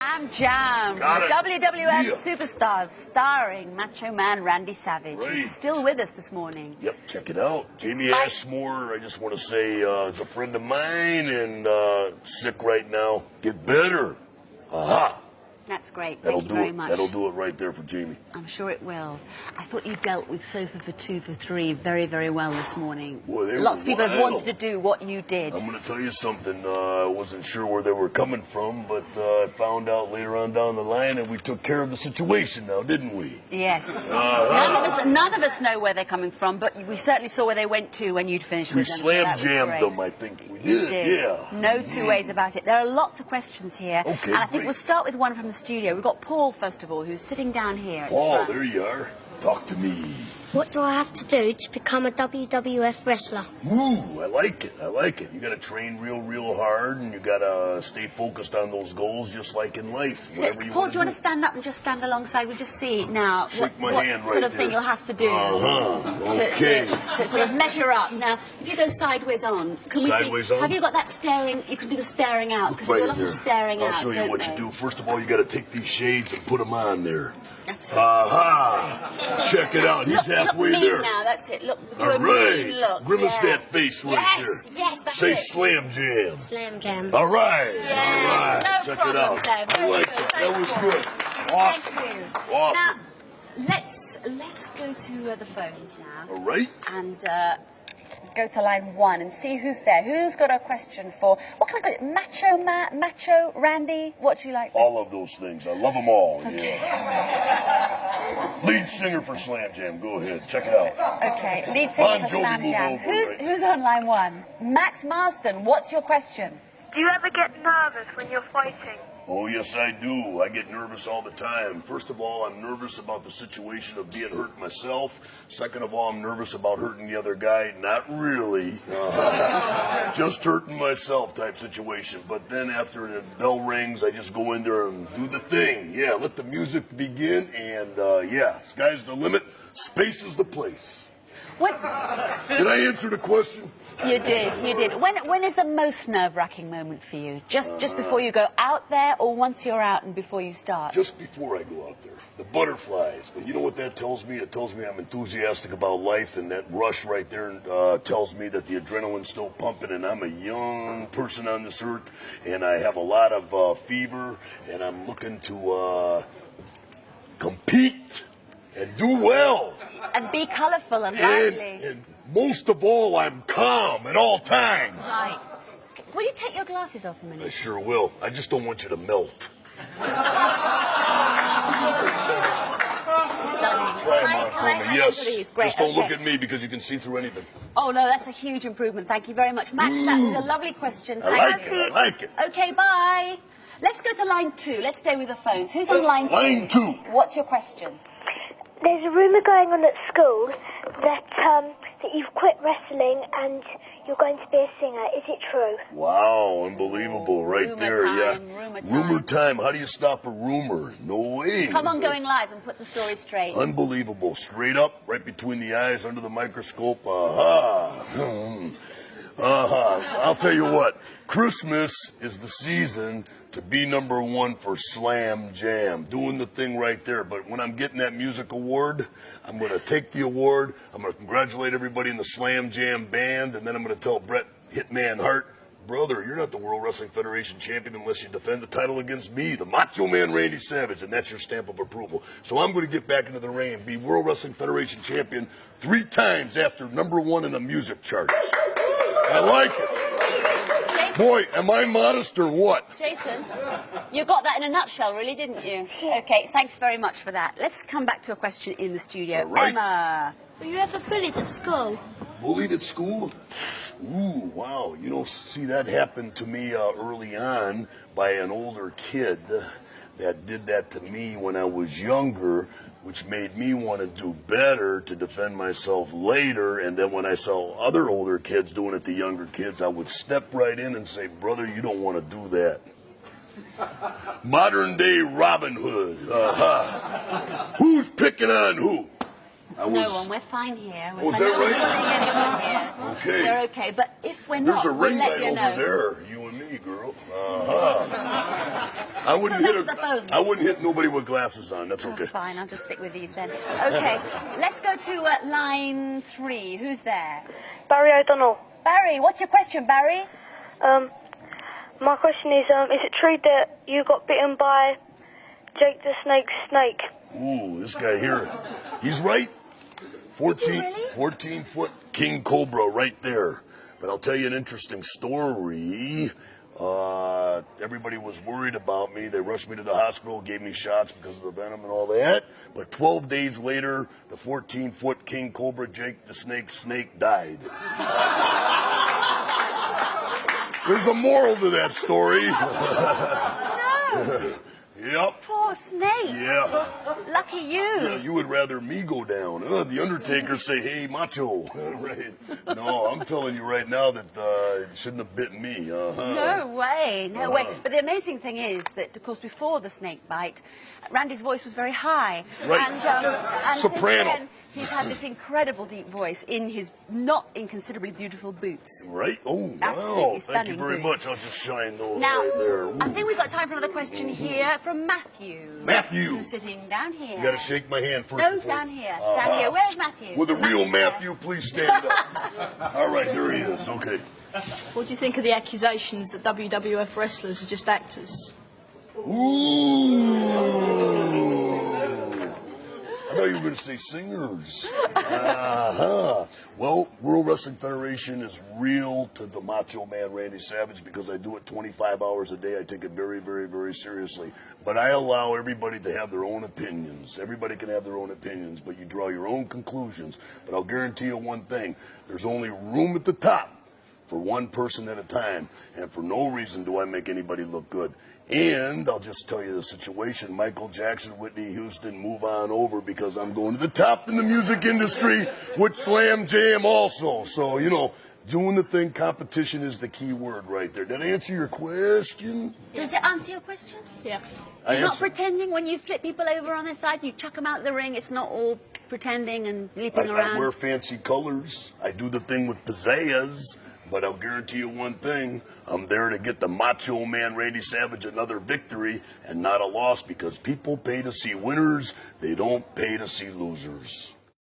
Slam Jam, WWF superstars, starring Macho Man Randy Savage. Right. He's still with us this morning. Yep, check it out. Jamie Ashmore, I just want to say, is a friend of mine and sick right now. Get better. Aha. That's great. Thank you very much. That'll do it right there for Jamie. I'm sure it will. I thought you dealt with Sofa for 2 for 3 very, very well this morning. Boy, lots of people have wanted to do what you did. I'm going to tell you something. I wasn't sure where they were coming from, but I found out later on down the line, and we took care of the situation now, didn't we? Yes. None of us know where they're coming from, but we certainly saw where they went to when you'd finished with them. We slam jammed them, I think we did. Yeah. No two ways about it. There are lots of questions here. Okay, and I think we'll start with one from the studio. We've got Paul, first of all, who's sitting down here. Paul, there you are. Talk to me. What do I have to do to become a WWF wrestler? Ooh, I like it. I like it. You got to train real hard, and you got to stay focused on those goals, just like in life. So, Paul, do you want to stand up and just stand alongside? We'll just see now Shake my hand right sort of there. thing you'll have to do Okay. to sort of measure up. Now, if you go sideways on, can we Sideways see? on? Have you got that staring? You can do the staring out because Right there's a lot there. of staring out. I'll show you what you do. First of all, you got to take these shades and put them on there. That's it. Aha! Check it out. He's halfway look there. Now, that's it. Look, do All a right. mean look. Grimace that face right there. Yes, that's Say it. slam jam. Slam Jam. All right. Yes, All right. no Check it out. problem there. I like Very it. good. That was Thanks, good. Paul. Awesome. Thank you. Awesome. Now, let's go to the phones now. All right. And go to line 1 and see who's there. Who's got a question for, what can I call it, Macho Randy? What do you like? All of those things. I love them all. Okay. Yeah. Lead singer for Slam Jam. Go ahead. Check it out. Okay, lead singer Bon for Jovi, Slam move Jam. over, right. Who's on line 1? Max Marston, what's your question? Do you ever get nervous when you're fighting? Oh, yes, I do. I get nervous all the time. First of all, I'm nervous about the situation of being hurt myself. Second of all, I'm nervous about hurting the other guy. Not really. Just hurting myself type situation. But then after the bell rings, I just go in there and do the thing. Yeah, let the music begin. And, yeah, sky's the limit. Space is the place. What? Did I answer the question? You did. When is the most nerve-wracking moment for you? Just before you go out there, or once you're out and before you start? Just before I go out there. The butterflies. But you know what that tells me? It tells me I'm enthusiastic about life, and that rush right there tells me that the adrenaline's still pumping, and I'm a young person on this earth, and I have a lot of fever, and I'm looking to compete and do well. And be colourful and lively. And most of all, I'm calm at all times. Right. Will you take your glasses off a I minute? sure will. I just don't want you to melt. Stunning. Try them on for me. Yes. Great. Just don't look Okay. at me because you can see through anything. Oh, no, that's a huge improvement. Thank you very much. Max, that was a lovely question. I like it. I like it. Okay, bye. Let's go to line 2. Let's stay with the phones. Who's on line 2? Line 2. What's your question? There's a rumour going on at school that you've quit wrestling and you're going to be a singer. Is it true? Wow, unbelievable right Rumor there. time, Yeah. rumor time. Rumor time. How do you stop a rumor? No way. Come on, going live and put the story straight. Unbelievable. Straight up, right between the eyes, under the microscope. Aha. Aha. I'll tell you what. Christmas is the season to be #1 for Slam Jam. Doing the thing right there. But when I'm getting that music award, I'm going to take the award. I'm going to congratulate everybody in the Slam Jam band. And then I'm going to tell Bret Hitman Hart, brother, you're not the World Wrestling Federation champion unless you defend the title against me, the Macho Man Randy Savage. And that's your stamp of approval. So I'm going to get back into the ring and be World Wrestling Federation champion 3 times after #1 in the music charts. I like it. Boy, am I modest or what? Jason, you got that in a nutshell, really, didn't you? Okay, thanks very much for that. Let's come back to a question in the studio. All right. Emma. Were you ever bullied at school? Bullied at school? Ooh, wow. You know, see, that happened to me early on by an older kid that did that to me when I was younger, which made me want to do better to defend myself later. And then when I saw other older kids doing it to younger kids, I would step right in and say, brother, you don't want to do that. Modern day Robin Hood. Who's picking on who? No one, we're fine here. Oh, is that right? Anyone here. Okay. We're okay, but if we're There's not, a ring we'll let light you over know. there, you and me, girl. I wouldn't So hit that's the phones. I wouldn't hit nobody with glasses on. That's okay. Oh, fine, I'll just stick with these then. Okay, let's go to line 3. Who's there? Barry O'Donnell. Barry, what's your question, Barry? My question is it true that you got bitten by Jake the Snake's snake? Ooh, this guy here, he's right. 14-foot king cobra right there. But I'll tell you an interesting story. Everybody was worried about me. They rushed me to the hospital, gave me shots because of the venom and all that. But 12 days later, the 14-foot king cobra, Jake the snake died. There's a moral to that story. No. Yep. Poor snake. Yeah. Lucky you. Yeah, you would rather me go down. The Undertaker say, hey, macho. Right. No, I'm telling you right now that it shouldn't have bitten me. No way, no way. But the amazing thing is that, of course, before the snake bite, Randy's voice was very high. Right. And Soprano. since then, he's had this incredible deep voice in his not inconsiderably beautiful boots. Right? Oh, Absolutely wow. Thank you stunning very boots. much. I'll just shine those Now, right there. Ooh. I think we've got time for another question here from Matthew. Matthew. Who's sitting down here. You got to shake my hand first. No, before- down here. Down here. Where's Matthew? With a real Matthew's there. Matthew, please stand up. All right, there he is. Okay. What do you think of the accusations that WWF wrestlers are just actors? Ooh. I thought you were going to say singers. Well, World Wrestling Federation is real to the Macho Man Randy Savage because I do it 25 hours a day. I take it very, very, very seriously. But I allow everybody to have their own opinions. Everybody can have their own opinions, but you draw your own conclusions. But I'll guarantee you one thing. There's only room at the top for one person at a time, and for no reason do I make anybody look good. And I'll just tell you the situation. Michael Jackson, Whitney Houston, move on over because I'm going to the top in the music industry with Slam Jam also. So, you know, doing the thing, competition is the key word right there. Did I answer your question? Does it answer your question? Yeah. You're not pretending when you flip people over on their side, you chuck them out the ring, it's not all pretending and leaping around. I wear fancy colors. I do the thing with pizzazz. But I'll guarantee you one thing, I'm there to get the Macho Man Randy Savage another victory and not a loss because people pay to see winners, they don't pay to see losers.